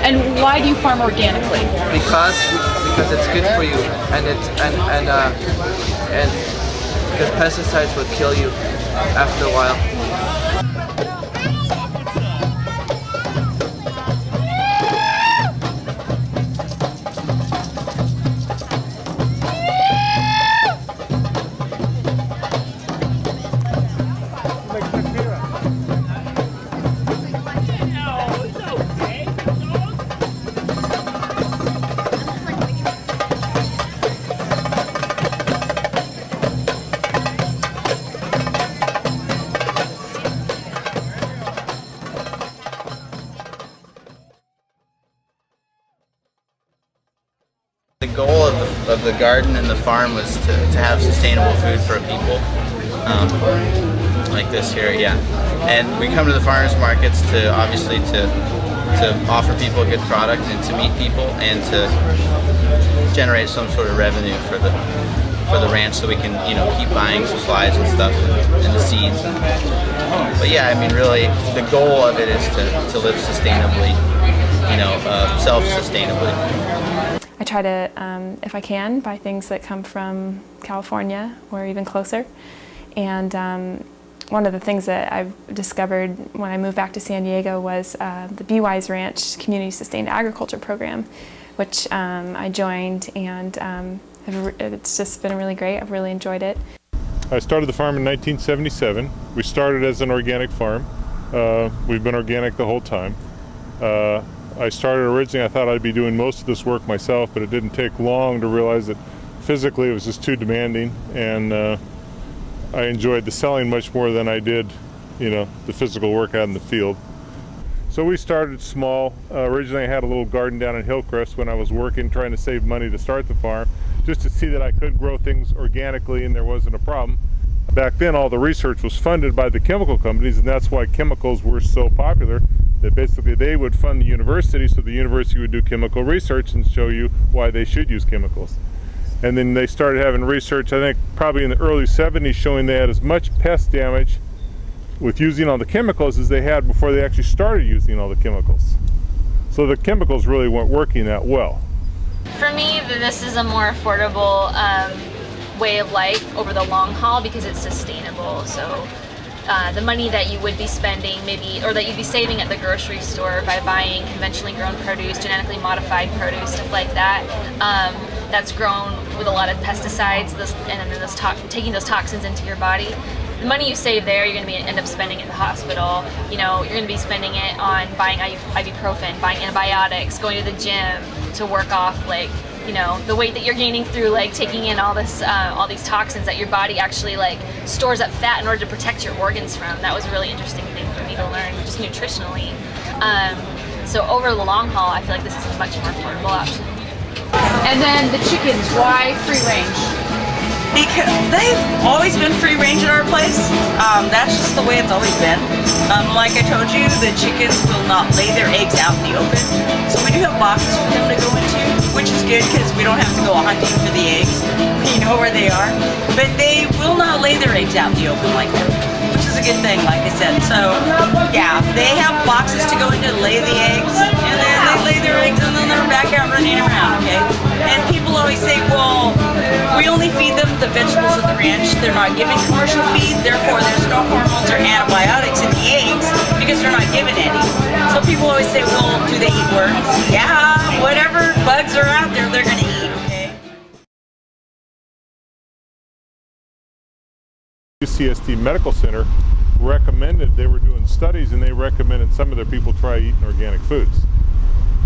And why do you farm organically? Because it's good for you, and because pesticides will kill you after a while. The goal of the garden and the farm was to have sustainable food for people, like this here, yeah. And we come to the farmers markets to obviously to offer people a good product and to meet people and to generate some sort of revenue for the ranch, so we can keep buying supplies and stuff and the seeds. But yeah, I mean, really, the goal of it is to live sustainably, self-sustainably. I try to, if I can, buy things that come from California or even closer. And one of the things that I've discovered when I moved back to San Diego was the Be Wise Ranch Community Sustained Agriculture Program, which I joined, and it's just been really great. I've really enjoyed it. I started the farm in 1977. We started as an organic farm. We've been organic the whole time. I started originally, I thought I'd be doing most of this work myself, but it didn't take long to realize that physically it was just too demanding, and I enjoyed the selling much more than I did, the physical work out in the field. So we started small. Originally I had a little garden down in Hillcrest when I was working, trying to save money to start the farm, just to see that I could grow things organically and there wasn't a problem. Back then all the research was funded by the chemical companies, and that's why chemicals were so popular. That basically they would fund the university, so the university would do chemical research and show you why they should use chemicals. And then they started having research, I think probably in the early 70s, showing they had as much pest damage with using all the chemicals as they had before they actually started using all the chemicals. So the chemicals really weren't working that well. For me, this is a more affordable way of life over the long haul because it's sustainable. So the money that you would be spending or that you'd be saving at the grocery store by buying conventionally grown produce, genetically modified produce, stuff like that, that's grown with a lot of pesticides, and then taking those toxins into your body. The money you save there, you're going to end up spending it in the hospital. You're going to be spending it on buying ibuprofen, buying antibiotics, going to the gym to work off the weight that you're gaining through taking in all these toxins that your body actually stores up fat in order to protect your organs from. That was a really interesting thing for me to learn, just nutritionally. So over the long haul, I feel like this is a much more affordable option. And then the chickens, why free range? Because they've always been free range at our place. That's just the way it's always been. Like I told you, the chickens will not lay their eggs out in the open. So we do have boxes for them to go into, which is good because we don't have to go hunting for the eggs. We know where they are. But they will not lay their eggs out in the open like that, which is a good thing, like I said. So yeah, they have boxes to go into to lay the eggs, and then they lay their eggs and then they're back out running around, okay? And people always say, well, we only feed them the vegetables at the ranch. They're not given commercial feed, therefore there's no hormones or antibiotics in the eggs because they're not given any. So people always say, well, do they eat worms? Yeah, whatever bugs are out there, they're going to eat, okay? UCSD Medical Center recommended, they were doing studies and they recommended some of their people try eating organic foods.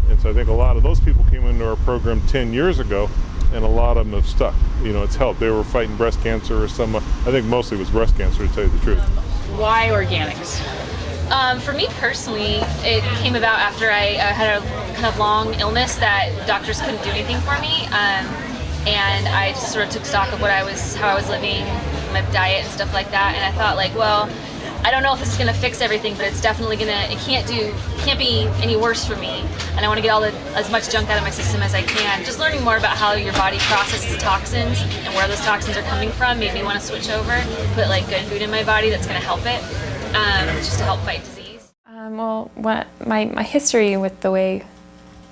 And so I think a lot of those people came into our program 10 years ago, and a lot of them have stuck. It's helped. They were fighting breast cancer or I think mostly it was breast cancer, to tell you the truth. Why organics? For me personally, it came about after I had a kind of long illness that doctors couldn't do anything for me, and I just sort of took stock of how I was living, my diet and stuff like that, and I thought well, I don't know if this is going to fix everything, but it's definitely it can't be any worse for me, and I want to get as much junk out of my system as I can. Just learning more about how your body processes toxins and where those toxins are coming from made me want to switch over, put good food in my body that's going to help it, just to help fight disease. Well, my history with the way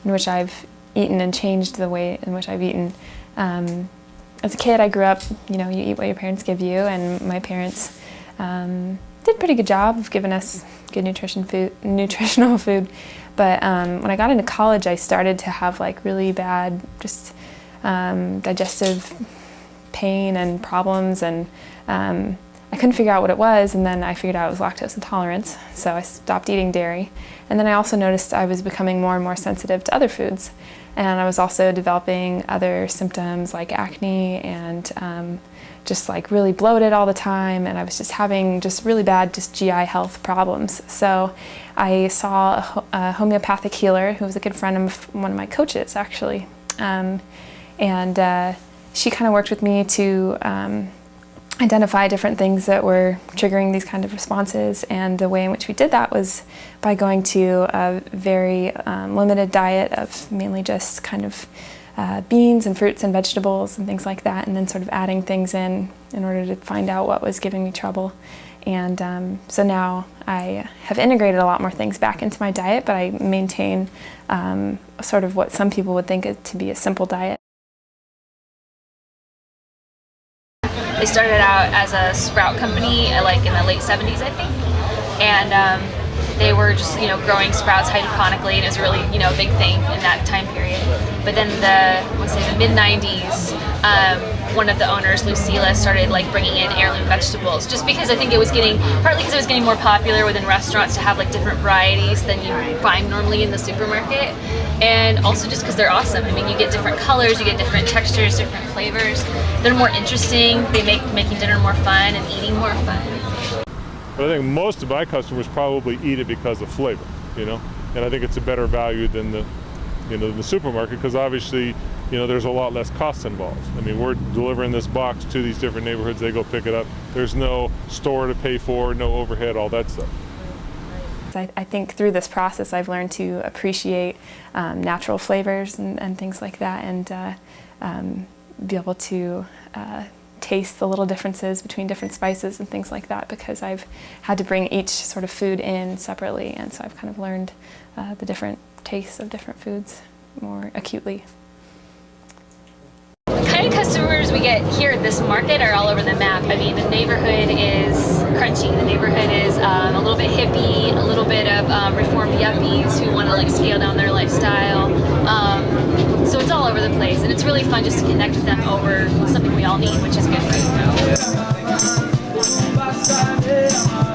in which I've eaten and changed the way in which I've eaten. As a kid, I grew up, you know, you eat what your parents give you, and my parents did a pretty good job of giving us good nutritional food. But when I got into college, I started to have like really bad just digestive pain and problems, and I couldn't figure out what it was, and then I figured out it was lactose intolerance, so I stopped eating dairy. And then I also noticed I was becoming more and more sensitive to other foods, and I was also developing other symptoms like acne and just like really bloated all the time, and I was just having just really bad GI health problems. So I saw a homeopathic healer who was a good friend of one of my coaches, actually, and she kind of worked with me to identify different things that were triggering these kind of responses, and the way in which we did that was by going to a very limited diet of mainly just kind of beans and fruits and vegetables and things like that, and then sort of adding things in order to find out what was giving me trouble. And so now I have integrated a lot more things back into my diet, but I maintain sort of what some people would think to be a simple diet. They started out as a sprout company like in the late 70s, I think, and they were just, you know, growing sprouts hydroponically, and it was really, you know, a big thing in that time period. But then the mid 90s, one of the owners, Lucila, started like bringing in heirloom vegetables, just because I think it was partly because it was getting more popular within restaurants to have like different varieties than you find normally in the supermarket, and also just because they're awesome. I mean, you get different colors, you get different textures, different flavors. They're more interesting. They make making dinner more fun and eating more fun. But I think most of my customers probably eat it because of flavor, you know, and I think it's a better value than the supermarket, because obviously, you know, there's a lot less costs involved. I mean, we're delivering this box to these different neighborhoods, they go pick it up. There's no store to pay for, no overhead, all that stuff. I think through this process I've learned to appreciate natural flavors and things like that, and be able to taste the little differences between different spices and things like that, because I've had to bring each sort of food in separately, and so I've kind of learned the different tastes of different foods more acutely. The kind of customers we get here at this market are all over the map. I mean, the neighborhood is crunchy. The neighborhood is a little bit hippie, a little bit of reformed yuppies who want to like scale down their lifestyle. So it's all over the place, and it's really fun just to connect with them over something we all need, which is good food.